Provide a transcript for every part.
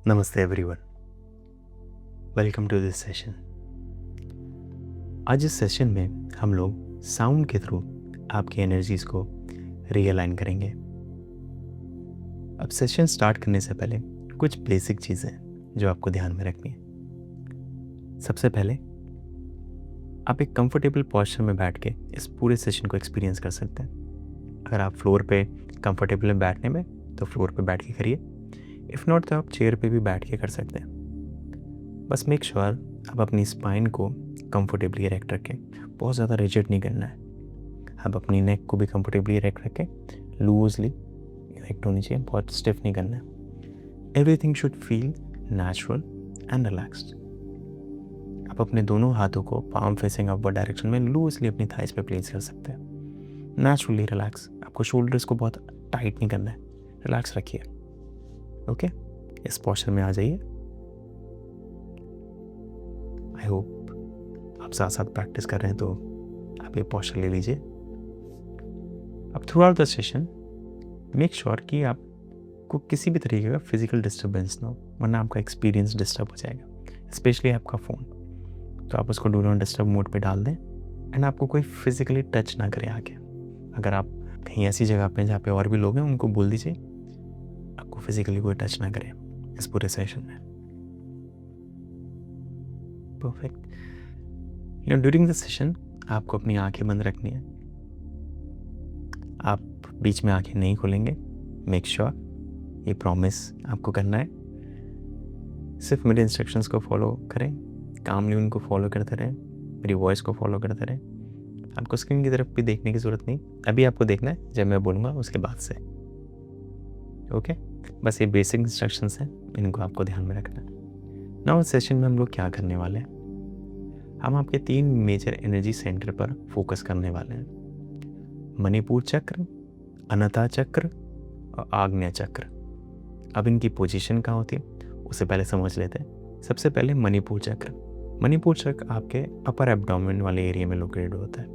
नमस्ते everyone, welcome to this session. आज इस सेशन में हम लोग साउंड के थ्रू आपकी एनर्जीज को रीअलाइन करेंगे। अब सेशन स्टार्ट करने से पहले कुछ बेसिक चीज़ें जो आपको ध्यान में रखनी है। सबसे पहले आप एक कंफर्टेबल पोस्चर में बैठ के इस पूरे सेशन को एक्सपीरियंस कर सकते हैं। अगर आप फ्लोर पे कंफर्टेबल हैं बैठने में तो फ्लोर पे बैठ के करिए, इफ़ नॉट तो आप चेयर पे भी बैठ के कर सकते हैं। बस मेक श्योर आप अपनी स्पाइन को कंफर्टेबली इरेक्ट रखें, बहुत ज़्यादा रिजिड नहीं करना है। आप अपनी नेक को भी कंफर्टेबली इरेक्ट रखें, लूजली इरेक्ट होनी चाहिए, बहुत स्टिफ नहीं करना है। Everything should feel natural and relaxed. आप अपने दोनों हाथों को पाम फेसिंग अपवर्ड डायरेक्शन में लूजली अपनी थाइस पे प्लेस कर सकते हैं। Naturally relax. आपको शोल्डर्स को बहुत टाइट नहीं करना है, रिलैक्स रखिए। ओके, इस पोस्चर में आ जाइए। आई होप आप साथ साथ प्रैक्टिस कर रहे हैं तो आप ये पोस्चर ले लीजिए। अब through out the session make sure कि आपको किसी भी तरीके का फिजिकल डिस्टर्बेंस ना हो, वरना आपका एक्सपीरियंस डिस्टर्ब हो जाएगा। स्पेशली आपका फ़ोन, तो आप उसको डू नॉट डिस्टर्ब मोड पे डाल दें एंड आपको कोई फिजिकली टच ना करे आगे। अगर आप कहीं ऐसी जगह पे जहाँ पे और भी लोग हैं, उनको बोल दीजिए आपको फिजिकली कोई टच ना करे इस पूरे सेशन में। परफेक्ट। ड्यूरिंग द सेशन आपको अपनी आंखें बंद रखनी है। आप बीच में आंखें नहीं खोलेंगे, मेक श्योर, ये प्रॉमिस आपको करना है। सिर्फ मेरे इंस्ट्रक्शंस को फॉलो करें, कामली उनको फॉलो करते रहें, मेरी वॉइस को फॉलो करते रहें। आपको स्क्रीन की तरफ भी देखने की ज़रूरत नहीं, अभी आपको देखना है जब मैं बोलूँगा उसके बाद से। ओके, बस ये बेसिक इंस्ट्रक्शंस हैं, इनको आपको ध्यान में रखना है। नाउ सेशन में हम लोग क्या करने वाले हैं, हम आपके 3 मेजर एनर्जी सेंटर पर फोकस करने वाले हैं। मणिपुर चक्र, अनाहता चक्र और आग्नेय चक्र। अब इनकी पोजीशन कहाँ होती है उससे पहले समझ लेते हैं। सबसे पहले मणिपुर चक्र। मणिपुर चक्र आपके अपर एब्डोमेन वाले एरिया में लोकेटेड होता है,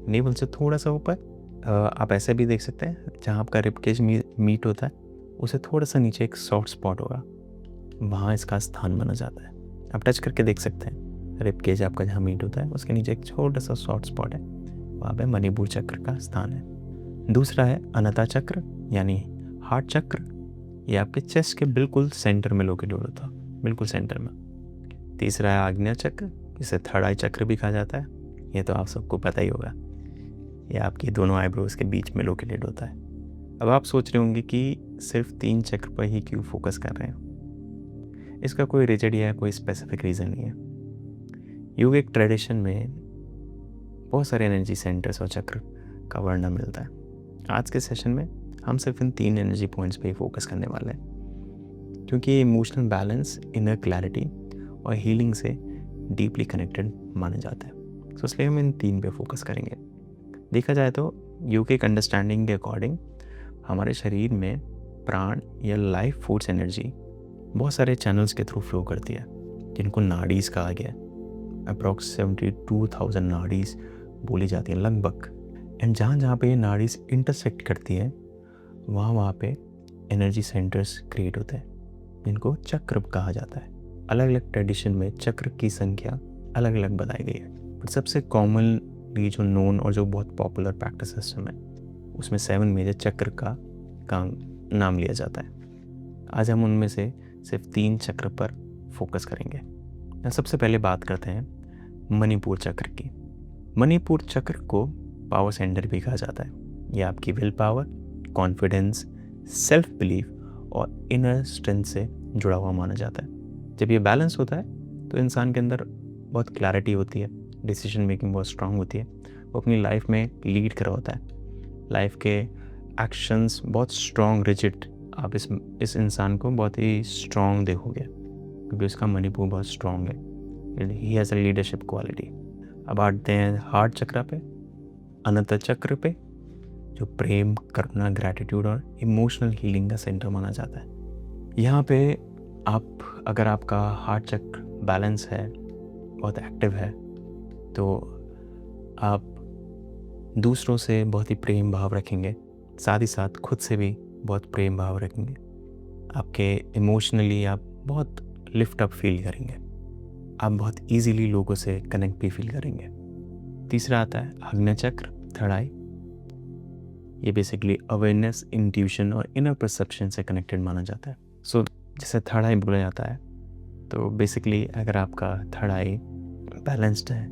नेवल से थोड़ा सा ऊपर। आप ऐसे भी देख सकते हैं, जहाँ आपका रिबकेज मीट होता है उसे थोड़ा सा नीचे एक सॉफ्ट स्पॉट होगा, वहाँ इसका स्थान बना जाता है। आप टच करके देख सकते हैं, रिबकेज आपका जहाँ मीट होता है उसके नीचे एक छोटा सा सॉफ्ट स्पॉट है, वहाँ पे मणिपुर चक्र का स्थान है। दूसरा है अनाहता चक्र यानी हार्ट चक्र, ये आपके चेस्ट के बिल्कुल सेंटर में लोकेटेड होता है, बिल्कुल सेंटर में। तीसरा है आग्नेय चक्र, इसे थर्ड आई चक्र भी कहा जाता है, ये तो आप सबको पता ही होगा, ये आपकी दोनों आईब्रोज के बीच में लोकेटेड होता है। अब आप सोच रहे होंगे कि सिर्फ 3 चक्र पर ही क्यों फोकस कर रहे हैं। इसका कोई रिजिड या कोई स्पेसिफिक रीज़न नहीं है। योगिक ट्रेडिशन में बहुत सारे एनर्जी सेंटर्स और चक्र का वर्णन मिलता है। आज के सेशन में हम सिर्फ इन 3 एनर्जी पॉइंट्स पे ही फोकस करने वाले हैं, क्योंकि ये इमोशनल बैलेंस, इनर क्लैरिटी और हीलिंग से डीपली कनेक्टेड माने जाता है। सो इसलिए हम इन 3 पे फोकस करेंगे। देखा जाए तो योगिक अंडरस्टैंडिंग के अकॉर्डिंग हमारे शरीर में प्राण या लाइफ फोर्स एनर्जी बहुत सारे चैनल्स के थ्रू फ्लो करती है, जिनको नाडीज़ कहा गया है। अप्रॉक्स 72,000 नाडीज़ बोली जाती हैं लगभग। एंड जहाँ जहाँ पे ये नाडीज़ इंटरसेक्ट करती है वहाँ पे एनर्जी सेंटर्स क्रिएट होते हैं, जिनको चक्र कहा जाता है। अलग अलग ट्रेडिशन में चक्र की संख्या अलग अलग बताई गई है, बट सबसे कॉमनली जो नोन और जो बहुत पॉपुलर प्रैक्टिस सिस्टम है उसमें 7 मेजर चक्र का नाम लिया जाता है। आज हम उनमें से सिर्फ 3 चक्र पर फोकस करेंगे। सबसे पहले बात करते हैं मणिपुर चक्र की। मणिपुर चक्र को पावर सेंटर भी कहा जाता है। ये आपकी will power, confidence, self belief और इनर स्ट्रेंथ से जुड़ा हुआ माना जाता है। जब ये बैलेंस होता है तो इंसान के अंदर बहुत क्लैरिटी होती है, डिसीजन मेकिंग बहुत स्ट्रांग होती है, वो अपनी लाइफ में लीड कर रहा होता है। लाइफ के एक्शंस बहुत स्ट्रॉन्ग, रिजिड, आप इस इंसान को बहुत ही स्ट्रॉन्ग देखोगे, क्योंकि उसका मणिपुर बहुत स्ट्रॉन्ग है। He has a leadership quality. अब आते हैं हार्ट चक्र पे, अनाहता चक्र पे, जो प्रेम, करुणा, ग्रैटिट्यूड और इमोशनल हीलिंग का सेंटर माना जाता है। यहाँ पे अगर आपका हार्ट चक्र बैलेंस है, बहुत एक्टिव है, तो आप दूसरों से बहुत ही प्रेम भाव रखेंगे, साथ ही साथ खुद से भी बहुत प्रेम भाव रखेंगे। आपके इमोशनली आप बहुत लिफ्ट अप फील करेंगे, आप बहुत इजीली लोगों से कनेक्ट भी फील करेंगे। तीसरा आता है आग्नेय चक्र, थर्ड आई। ये बेसिकली अवेयरनेस, इंट्यूशन और इनर परसेप्शन से कनेक्टेड माना जाता है। सो जैसे थर्ड आई बोला जाता है, तो बेसिकली अगर आपका थर्ड आई बैलेंस्ड है,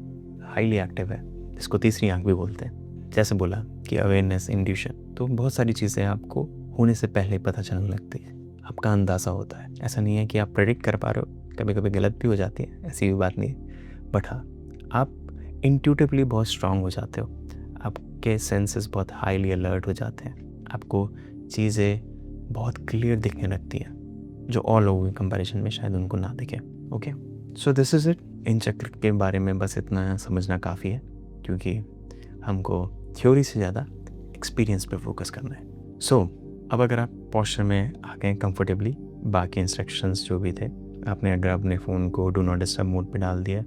हाईली एक्टिव है, जिसको तीसरी आंख भी बोलते हैं, जैसे बोला कि अवेयरनेस, इंट्यूशन, तो बहुत सारी चीज़ें आपको होने से पहले पता चलने लगती है, आपका अंदाज़ा होता है। ऐसा नहीं है कि आप प्रेडिक्ट कर पा रहे हो, कभी कभी गलत भी हो जाती है, ऐसी भी बात नहीं, बट हाँ, आप इंट्यूटिवली बहुत स्ट्रांग हो जाते हो, आपके सेंसेस बहुत हाईली अलर्ट हो जाते हैं, आपको चीज़ें बहुत क्लियर दिखने लगती हैं, जो और लोगों के कंपैरिजन में शायद उनको ना दिखे। Okay, so this is it. इन चक्र के बारे में बस इतना समझना काफ़ी है, क्योंकि हमको थ्योरी से ज़्यादा एक्सपीरियंस पे फोकस करना है। सो अब अगर आप पोस्चर में आ गए कंफर्टेबली, बाकी इंस्ट्रक्शंस जो भी थे आपने, अगर अपने फ़ोन को डू नॉट डिस्टर्ब मोड पे डाल दिया,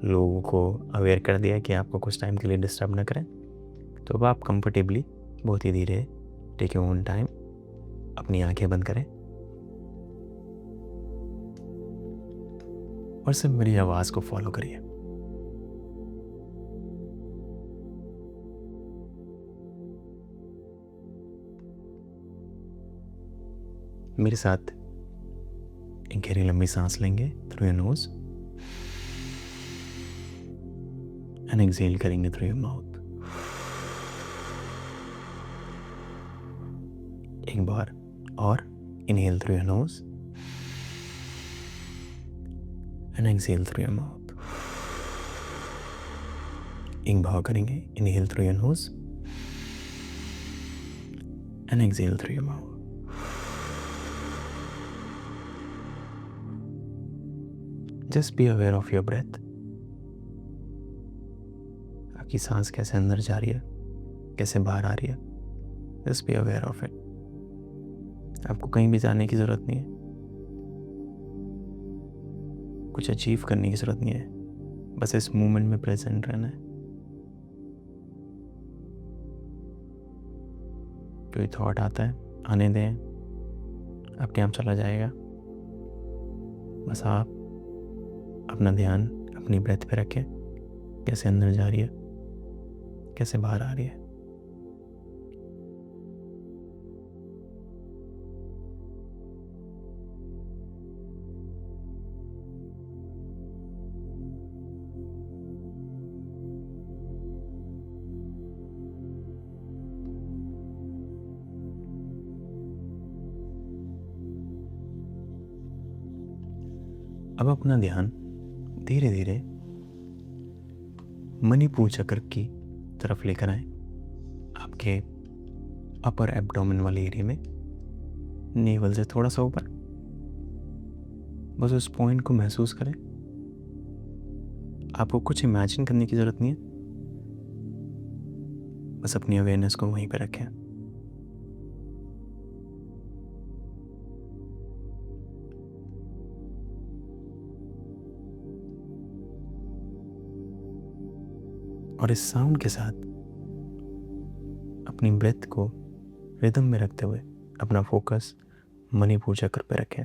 लोगों को अवेयर कर दिया कि आपको कुछ टाइम के लिए डिस्टर्ब ना करें, तो अब आप कंफर्टेबली, बहुत ही धीरे, टेक योर ओन टाइम, अपनी आंखें बंद करें और सिर्फ मेरी आवाज़ को फॉलो करिए। मेरे साथ एक गहरी लंबी सांस लेंगे through your nose and exhale करेंगे थ्रू योर माउथ। एक बार और, inhale through your nose and exhale through your mouth. एक बार करेंगे, inhale through your nose and exhale through your mouth. Just be aware of your breath, आपकी सांस कैसे अंदर जा रही है, कैसे बाहर आ रही है, just be aware of it. आपको कहीं भी जाने की ज़रूरत नहीं है, कुछ अचीव करने की ज़रूरत नहीं है, बस इस मोमेंट में प्रेजेंट रहना है। कोई थॉट आता है, आने दें, आपके आप चला जाएगा। बस आप अपना ध्यान अपनी ब्रेथ पे रखें, कैसे अंदर जा रही है, कैसे बाहर आ रही है। अब अपना ध्यान धीरे धीरे मणिपुर चक्र की तरफ लेकर आए, आपके अपर एब्डोमेन वाले एरिया में, नेवल से थोड़ा सा ऊपर। बस उस पॉइंट को महसूस करें, आपको कुछ इमेजिन करने की ज़रूरत नहीं है, बस अपनी अवेयरनेस को वहीं पर रखें। और इस साउंड के साथ अपनी ब्रेथ को रिदम में रखते हुए अपना फोकस मणिपुर चक्र पर रखें।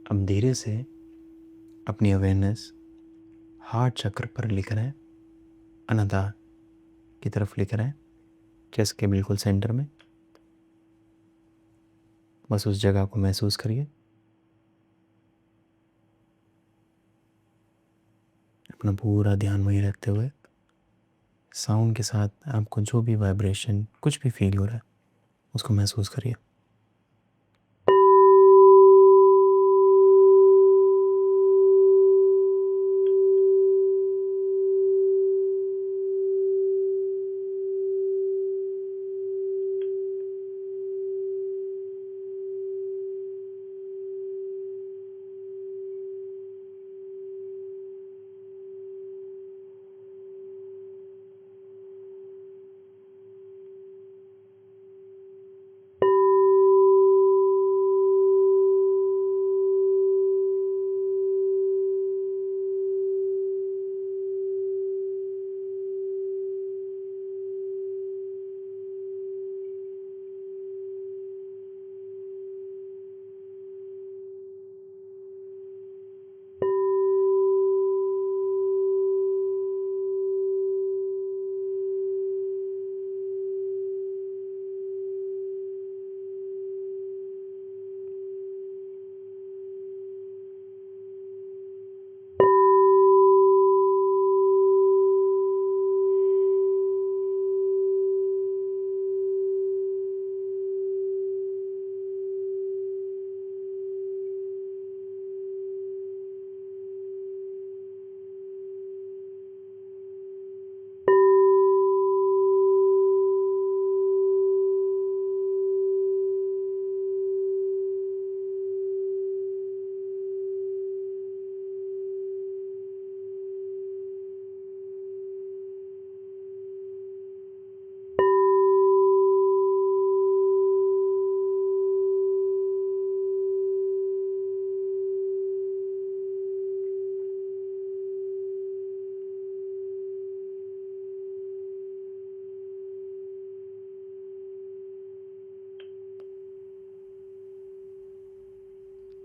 अब धीरे से अपनी अवेयरनेस हार्ट चक्र पर लेकर आए, अनाहत की तरफ लेकर आए, चेस्ट के बिल्कुल सेंटर में। बस उस जगह को महसूस करिए। अपना पूरा ध्यान वहीं रखते हुए साउंड के साथ आपको जो भी वाइब्रेशन कुछ भी फील हो रहा है उसको महसूस करिए।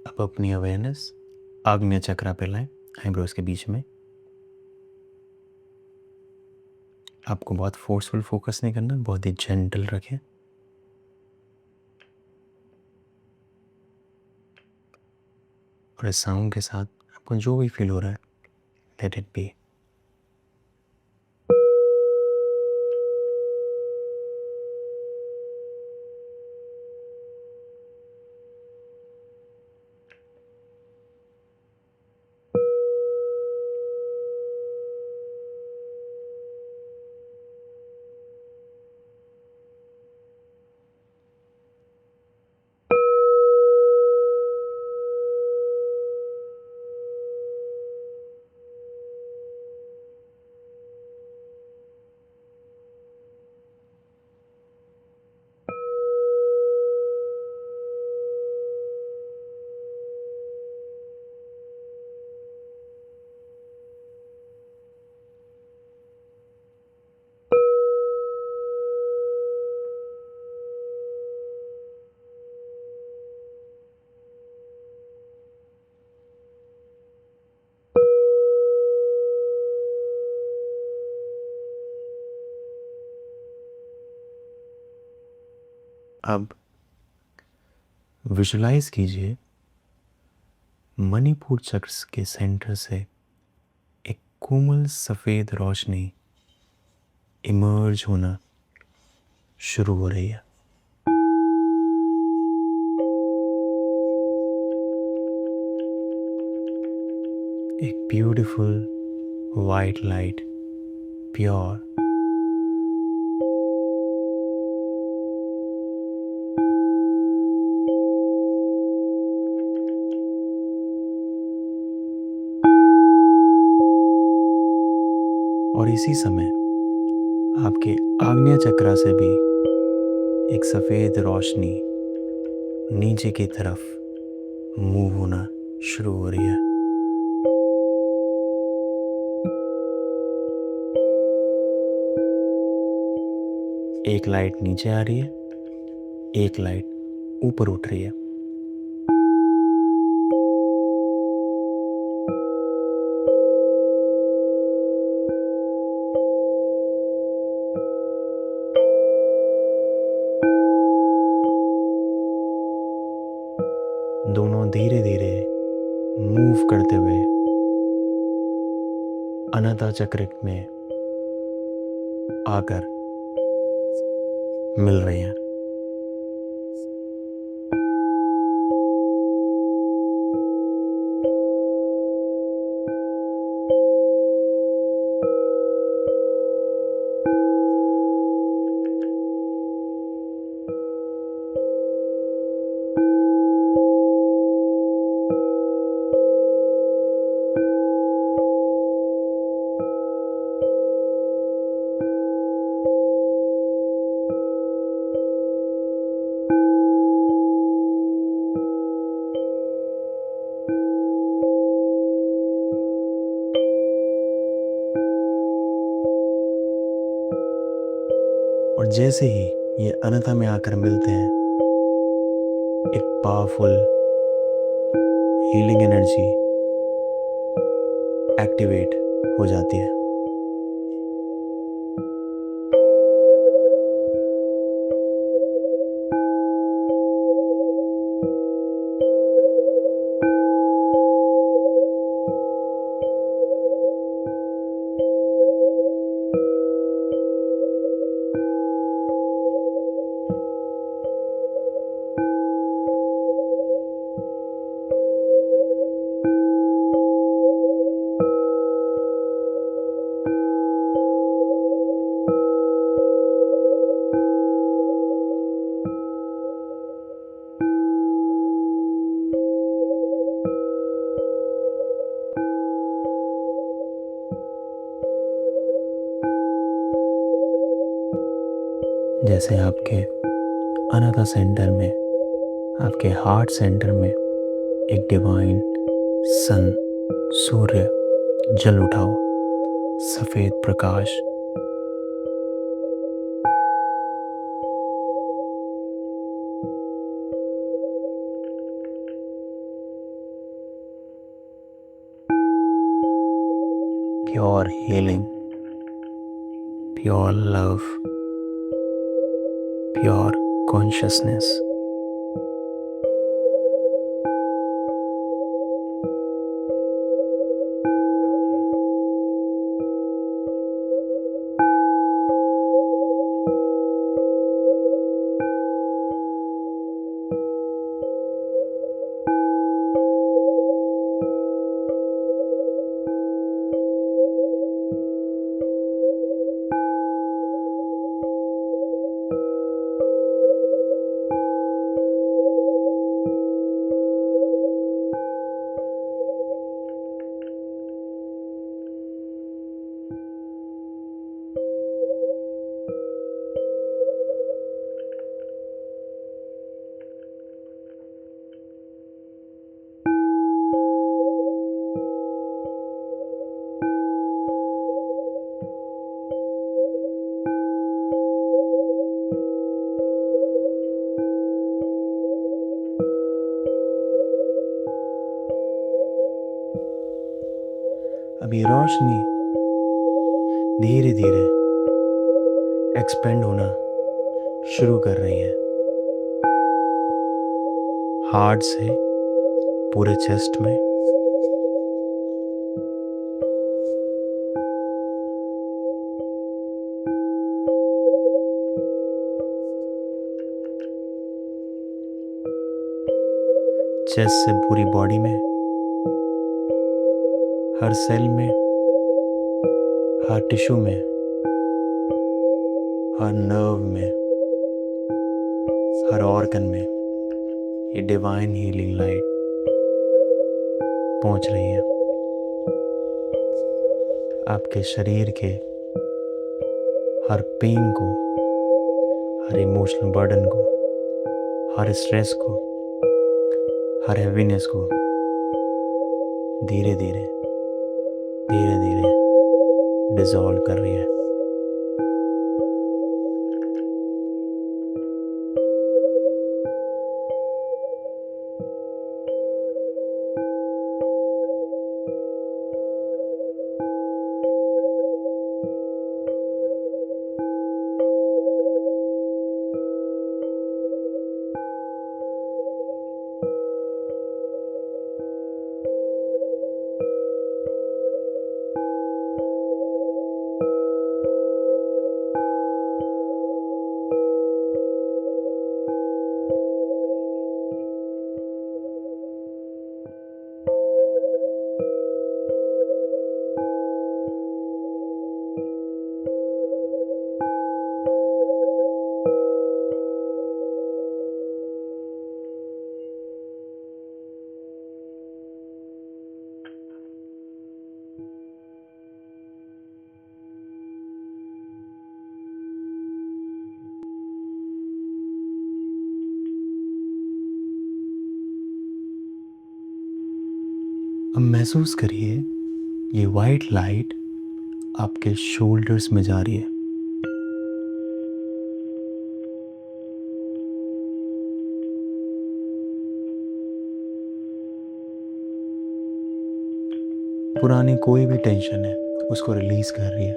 अब अपनी अवेयरनेस आग्नेय चक्र पे लाएं, आईब्रोज के बीच में। आपको बहुत फोर्सफुल फोकस नहीं करना, बहुत ही जेंटल रखें। और इस साउंड के साथ आपको जो भी फील हो रहा है, लेट इट बी। अब विजुलाइज कीजिए मणिपुर चक्र के सेंटर से एक कोमल सफ़ेद रोशनी इमर्ज होना शुरू हो रही है। एक ब्यूटीफुल वाइट लाइट, प्योर, और इसी समय आपके आग्नेय चक्र से भी एक सफ़ेद रोशनी नीचे की तरफ मूव होना शुरू हो रही है। एक लाइट नीचे आ रही है, एक लाइट ऊपर उठ रही है। दोनों धीरे धीरे मूव करते हुए अनाथा चक्र में आकर मिल रही हैं। और जैसे ही ये अनाथा में आकर मिलते हैं, एक पावरफुल हीलिंग एनर्जी एक्टिवेट हो जाती है। जैसे आपके अनाथा सेंटर में, आपके हार्ट सेंटर में एक डिवाइन सन, सूर्य जल उठाओ, सफ़ेद प्रकाश pure healing, pure love, pure consciousness. अभी रोशनी धीरे धीरे एक्सपेंड होना शुरू कर रही है, हार्ट से पूरे चेस्ट में, चेस्ट से पूरी बॉडी में, हर सेल में, हर टिश्यू में, हर नर्व में, हर ऑर्गन में ये डिवाइन हीलिंग लाइट पहुंच रही है। आपके शरीर के हर पेन को, हर इमोशनल बर्डन को, हर स्ट्रेस को, हर हैवीनेस को धीरे धीरे डिसॉल्व कर रही है। अब महसूस करिए ये वाइट लाइट आपके शोल्डर्स में जा रही है। पुरानी कोई भी टेंशन है उसको रिलीज कर रही है।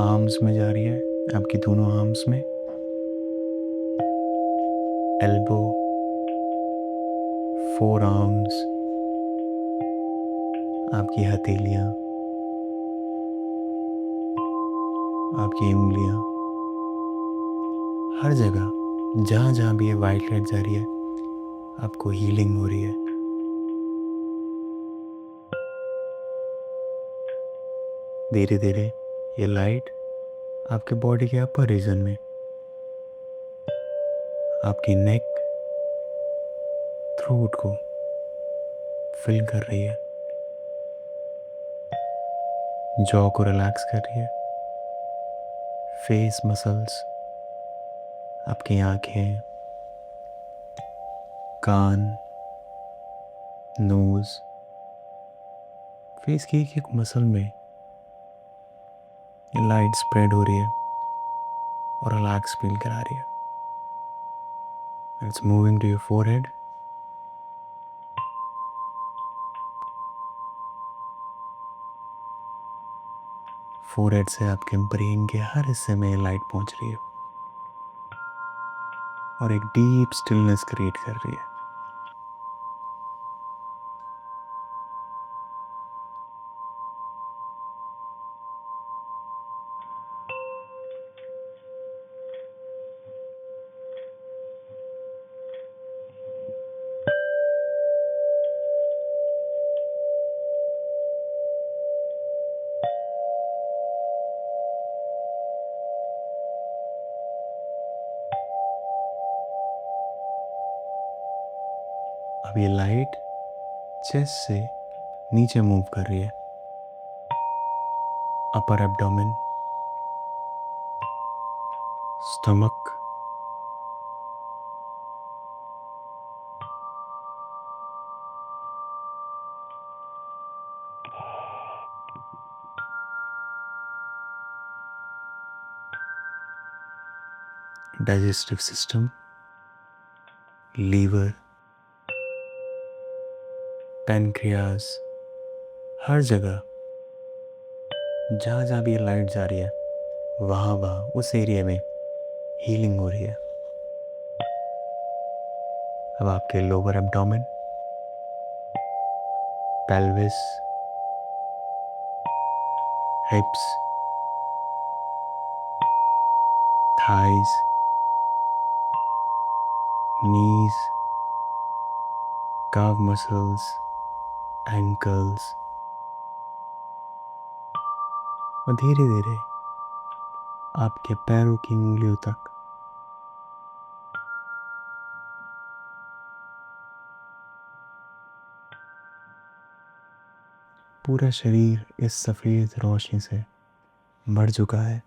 आर्म्स में जा रही है, आपकी दोनों आर्म्स में, एल्बो, फोर आर्म्स, आपकी हथेलियाँ, आपकी उंगलियाँ, हर जगह जहाँ जहाँ भी ये वाइट लाइट जा रही है आपको हीलिंग हो रही है। धीरे धीरे ये लाइट आपके बॉडी के अपर रीजन में, आपकी नेक, थ्रोट को फिल कर रही है, जॉ को रिलैक्स कर रही है, फेस मसल्स, आपकी आंखें, कान, नोज, फेस की एक मसल में ये लाइट स्प्रेड हो रही है और रिलैक्स फील करा रही है। It's moving to your forehead, forehead से आपके ब्रेन के हर हिस्से में लाइट पहुंच रही है और एक डीप स्टिलनेस क्रिएट कर रही है। अब ये लाइट चेस्ट से नीचे मूव कर रही है, upper abdomen, stomach, digestive system, liver, pancreas, हर जगह जहाँ जहाँ भी ये लाइट जा रही है वहाँ वहाँ उस एरिया में हीलिंग हो रही है। अब आपके lower abdomen, pelvis, hips, thighs, knees, calf muscles, ankles और धीरे धीरे आपके पैरों की उंगलियों तक पूरा शरीर इस सफ़ेद रोशनी से भर चुका है।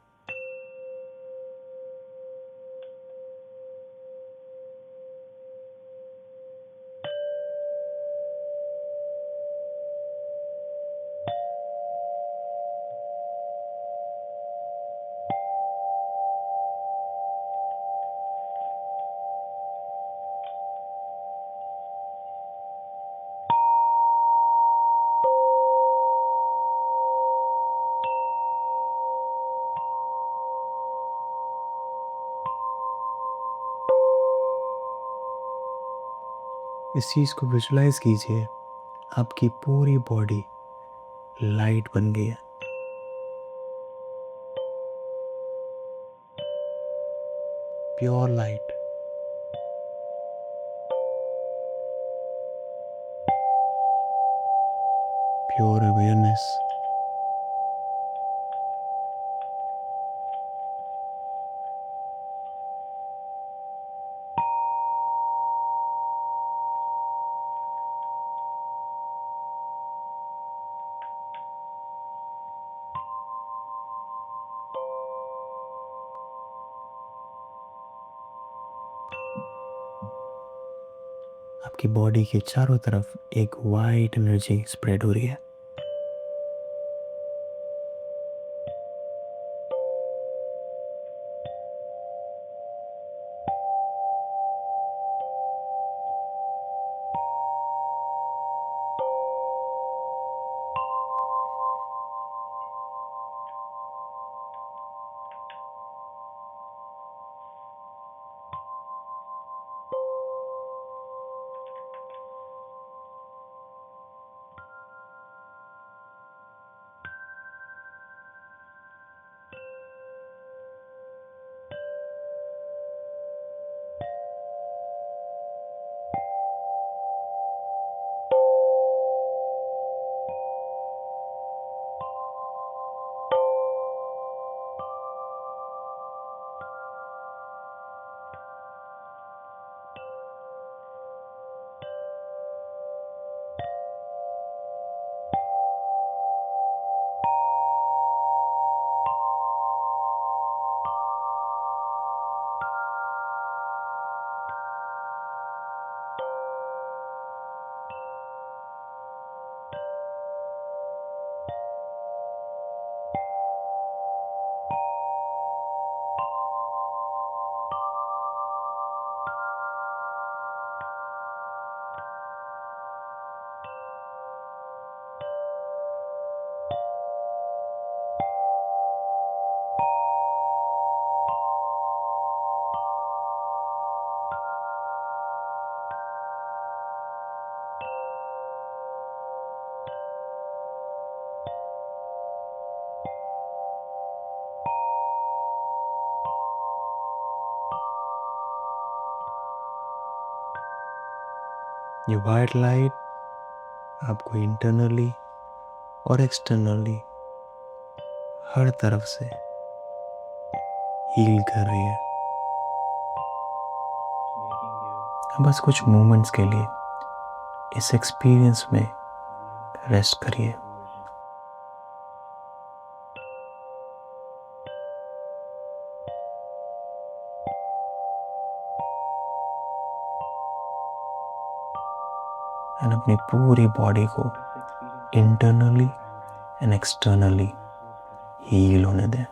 इस चीज़ को विजुलाइज कीजिए, आपकी पूरी बॉडी लाइट बन गई है। प्योर लाइट, प्योर अवेयरनेस, आपकी बॉडी के चारों तरफ एक वाइट एनर्जी स्प्रेड हो रही है। ये वाइट लाइट आपको इंटरनली और एक्सटर्नली हर तरफ से हील कर रही है। बस कुछ मोमेंट्स के लिए इस एक्सपीरियंस में रेस्ट करिए। एंड अपनी पूरी बॉडी को इंटरनली एंड एक्सटर्नली हील होने दें।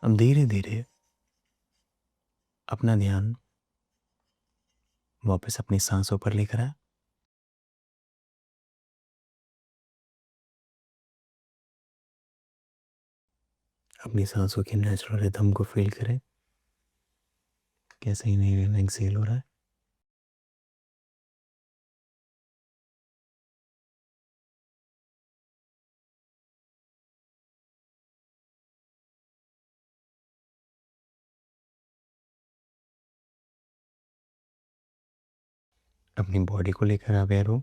अब धीरे धीरे अपना ध्यान वापस अपनी सांसों पर लेकर आए। अपनी सांसों के नेचुरल रिदम को फील करें, कैसे इनहेल एक्सहेल हो रहा है। अपनी बॉडी को लेकर अवेयर हो।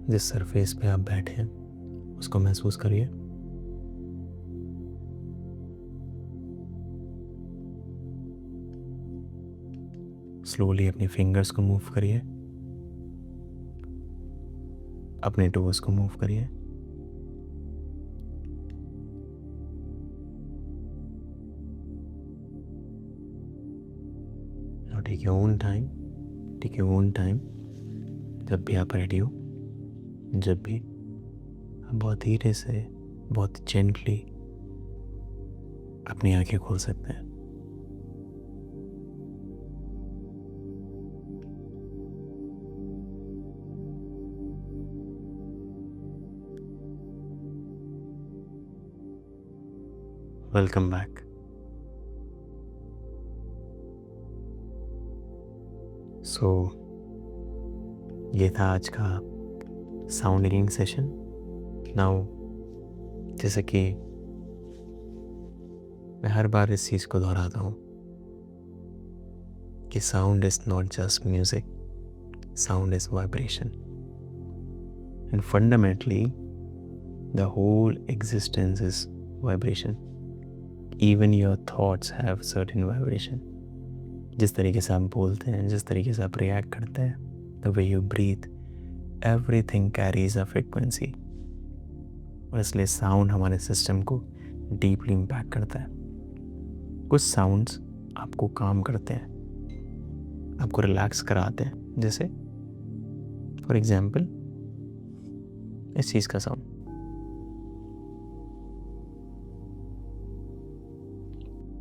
जिस सरफेस पे आप बैठे हैं उसको महसूस करिए। स्लोली अपनी फिंगर्स को मूव करिए, अपने टोज को मूव करिए। और your own time, take your own time. जब भी आप रेडी हो, जब भी आप बहुत धीरे से, बहुत जेंटली अपनी आंखें खोल सकते हैं। Welcome back. सो ये था आज का साउंड हीलिंग सेशन। नाउ जैसे कि मैं हर बार इस चीज़ को दोहराता हूँ कि sound is not just music, sound is vibration, and fundamentally the whole existence is vibration. Even your thoughts have certain vibration. जिस तरीके से आप बोलते हैं, जिस तरीके से आप रिएक्ट करते हैं, the way you breathe, everything carries a frequency. और इसलिए साउंड हमारे सिस्टम को डीपली इम्पैक्ट करता है। कुछ साउंड्स आपको काम करते हैं, आपको रिलैक्स कराते हैं, जैसे फॉर एग्जाम्पल इस चीज़ का साउंड।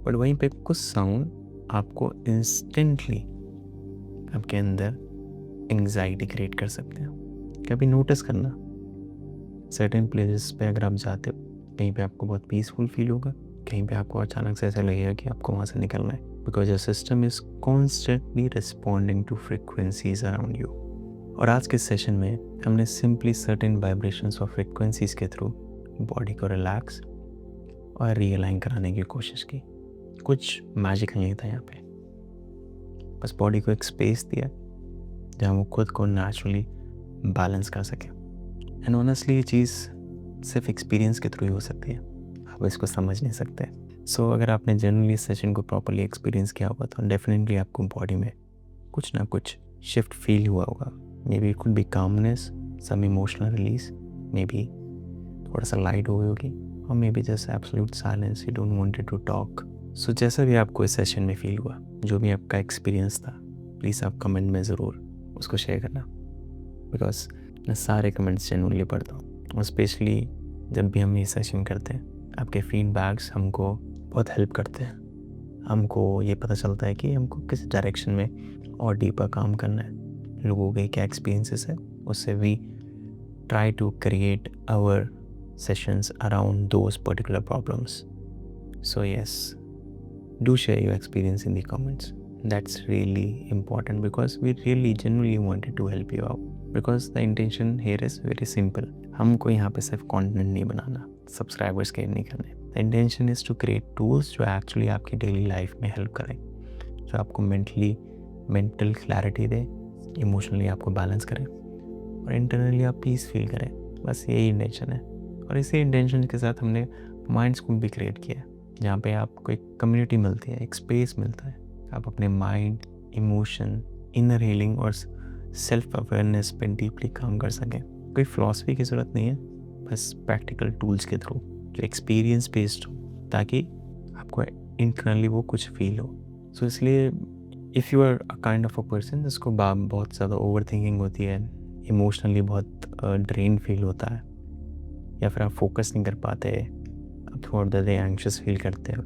बट वहीं पे कुछ साउंड आपको इंस्टेंटली आपके अंदर एंग्जाइटी क्रिएट कर सकते हैं। कभी नोटिस करना, सर्टेन प्लेसेस पे अगर आप जाते हो, कहीं पे आपको बहुत पीसफुल फील होगा, कहीं पे आपको अचानक से ऐसा लगेगा कि आपको वहाँ से निकलना है, because your system is constantly responding to frequencies around you. और आज के सेशन में हमने सिंपली सर्टेन वाइब्रेशंस और फ्रिक्वेंसीज के थ्रू बॉडी को रिलैक्स और रियलाइन कराने की कोशिश की। कुछ मैजिक नहीं था यहाँ पे, बस बॉडी को एक स्पेस दिया जहाँ वो खुद को नेचुरली बैलेंस कर सके। एंड ऑनेस्टली ये चीज़ सिर्फ एक्सपीरियंस के थ्रू ही हो सकती है, आप इसको समझ नहीं सकते। सो अगर आपने जनरली इस सेशन को प्रॉपरली एक्सपीरियंस किया होगा तो डेफिनेटली आपको बॉडी में कुछ ना कुछ शिफ्ट फील हुआ होगा। Maybe could be calmness, some emotional release, maybe थोड़ा सा लाइट हो गई होगी, और maybe just absolute silence, you don't wanted to talk. So जैसा भी आपको इस सेशन में फील हुआ, जो भी आपका एक्सपीरियंस था, प्लीज़ आप कमेंट में ज़रूर उसको शेयर करना, बिकॉज मैं सारे कमेंट्स जेन्युइनली पढ़ता हूँ। और स्पेशली जब भी हम ये सेशन करते हैं, आपके फीडबैक्स हमको बहुत हेल्प करते हैं। हमको ये पता चलता है कि हमको किस डायरेक्शन में और डीपर काम करना है, लोगों के क्या एक्सपीरियंसेस है, उससे we try to create our sessions around those particular problems. So yes, do share your experience in the comments. That's really important because we really genuinely wanted to help you out, because the intention here is very simple. हमको यहाँ पे सिर्फ content नहीं बनाना, subscribers gain नहीं करने। The intention is to create tools जो actually आपकी daily life में हेल्प करें, जो आपको मेंटल क्लैरिटी दे, इमोशनली आपको बैलेंस करें, और इंटरनली आप पीस फील करें। बस यही इंटेंशन है। और इसी इंटेंशन के साथ हमने माइंड स्कूल भी क्रिएट किया है, जहाँ पे आपको एक कम्युनिटी मिलती है, एक स्पेस मिलता है। आप अपने माइंड, इमोशन, इनर हीलिंग और सेल्फ अवेयरनेस पे डीपली काम कर सकें। कोई फिलॉसफी की ज़रूरत नहीं है, बस प्रैक्टिकल टूल्स के थ्रू जो एक्सपीरियंस बेस्ड हो, ताकि आपको इंटरनली वो कुछ फील हो। सो इसलिए if you are a kind of a person जिसको बहुत ज़्यादा ओवर थिंकिंग होती है, इमोशनली बहुत ड्रेन फील होता है, या फिर आप फोकस नहीं कर पाते, आप through out the day anxious feel करते हो,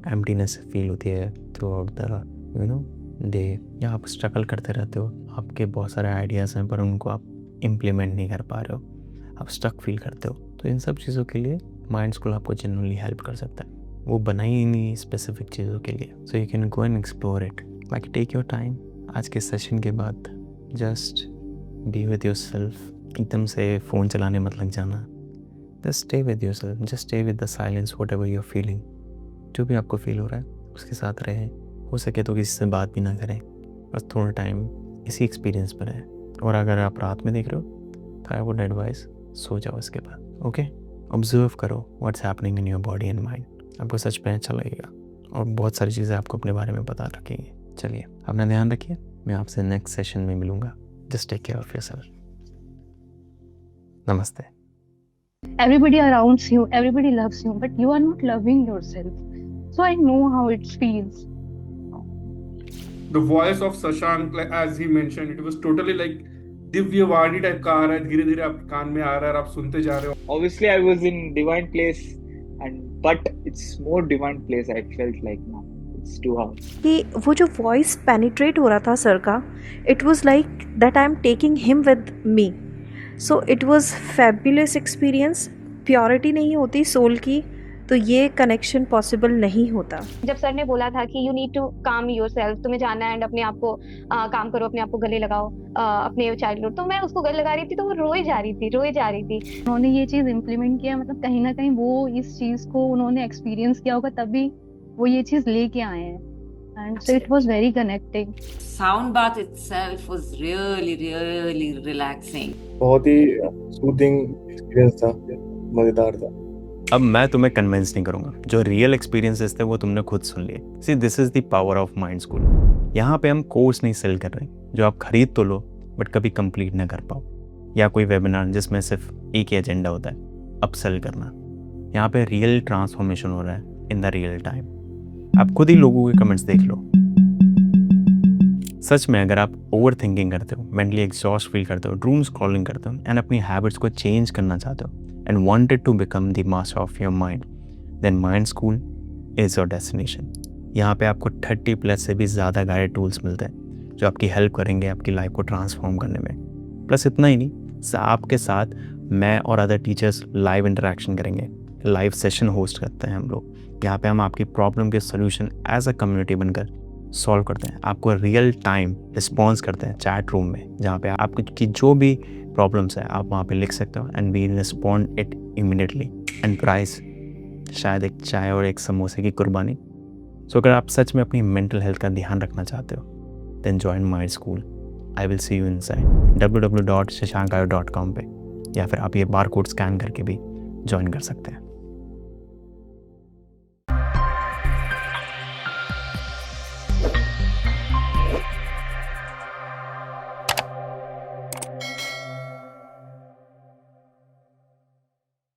एम्प्टीनेस फील होती है थ्रू आउट द डे, या आप स्ट्रगल करते रहते हो, आपके बहुत सारे आइडियाज़ हैं पर उनको आप इम्प्लीमेंट नहीं कर पा रहे हो, आप स्टक फील करते हो, तो इन सब चीज़ों के लिए माइंड स्कूल आपको जनरली हेल्प कर सकता है। वो बनाई ही नहीं स्पेसिफिक चीज़ों के लिए, so you can go and explore it. बाकी टेक योर टाइम। आज के सेशन के बाद just be with your self, एकदम से फ़ोन चलाने मत लग जाना। Just stay with yourself, just stay with the silence, whatever you're feeling. जो भी आपको फील हो रहा है उसके साथ रहें। हो सके तो किसी से बात भी ना करें, बस थोड़ा टाइम इसी एक्सपीरियंस पर रहें। और अगर आप रात में देख रहे हो तो आई वुड एडवाइस सो जाओ इसके बाद। ओके, ऑब्जर्व करो what's happening in your body and mind. आपको सच में अच्छा लगेगा और बहुत सारी चीज़ें आपको अपने बारे में पता रखेंगी। चलिए, अपना ध्यान रखिए। मैं आपसे नेक्स्ट सेशन में मिलूँगा। Just take care of yourself. नमस्ते। Everybody around you, everybody loves you, but you are not loving yourself. So I know how it feels. the voice of Shashank, like as he mentioned, it was totally like Divya Vani type का आ रहा है, धीरे धीरे आपके कान में आ रहा है और आप सुनते जा रहे हो. Obviously, I was in divine place, but it's more divine place. I felt like now it's too hard. कि वो जो वॉइस पेनिट्रेट हो रहा था सर का, it was like that I am taking him with me. So it was fabulous experience. Purity नहीं होती soul की तो ये कनेक्शन पॉसिबल नहीं होता. जब सर ने बोला था कि यू नीड टू काम योरसेल्फ, तुम्हें जाना है एंड अपने आप को काम करो, अपने आप को गले लगाओ, अपने चाइल्डहुड, तो मैं उसको गले लगा रही थी तो वो रोए जा रही थी. उन्होंने ये चीज इम्प्लीमेंट किया, मतलब कहीं ना कहीं वो इस चीज को उन्होंने एक्सपीरियंस किया होगा तभी वो ये चीज लेके आए हैं. And so it was very connecting. Sound bath itself was really, really relaxing. बहुत ही सूदिंग एक्सपीरियंस था, मजेदार था. अब मैं तुम्हें कन्विंस नहीं करूंगा, जो रियल एक्सपीरियंसेस थे वो तुमने खुद सुन लिए. See this is the power of mind school. यहाँ पे हम कोर्स नहीं सेल कर रहे जो आप खरीद तो लो बट कभी कंप्लीट ना कर पाओ, या कोई वेबिनार जिसमें सिर्फ एक ही एजेंडा होता है, अपसेल करना. यहाँ पे रियल ट्रांसफॉर्मेशन हो रहा है इन द रियल टाइम. आप खुद ही लोगों के कमेंट्स देख लो. सच में अगर आप ओवर थिंकिंग करते हो, मेंटली एग्जॉस्ट फील करते हो, ड्रूम स्क्रॉलिंग करते हो एंड अपनी हैबिट्स को चेंज करना चाहते हो and wanted to become the master of your mind, then Mind School is your destination. यहाँ पे आपको 30+ से भी ज़्यादा गाइडेड टूल्स मिलते हैं जो आपकी हेल्प करेंगे आपकी लाइफ को ट्रांसफॉर्म करने में. प्लस इतना ही नहीं, आपके साथ मैं और अदर टीचर्स लाइव इंटरेक्शन करेंगे. लाइव सेशन होस्ट करते हैं हम लोग. यहाँ पे हम आपकी प्रॉब्लम के सोल्यूशन एज अ कम्युनिटी बनकर सॉल्व करते हैं. आपको रियल टाइम रिस्पॉन्स करते हैं चैट रूम में, जहाँ पे आपकी जो भी प्रॉब्लम्स है आप वहाँ पे लिख सकते हो and we respond it immediately. And price शायद एक चाय और एक समोसे की कुर्बानी. सो अगर आप सच में अपनी मेंटल हेल्थ का ध्यान रखना चाहते हो then join mind school. I will see you inside www.shashankayo.com पे, या फिर आप ये बार कोड स्कैन करके भी ज्वाइन कर सकते हैं.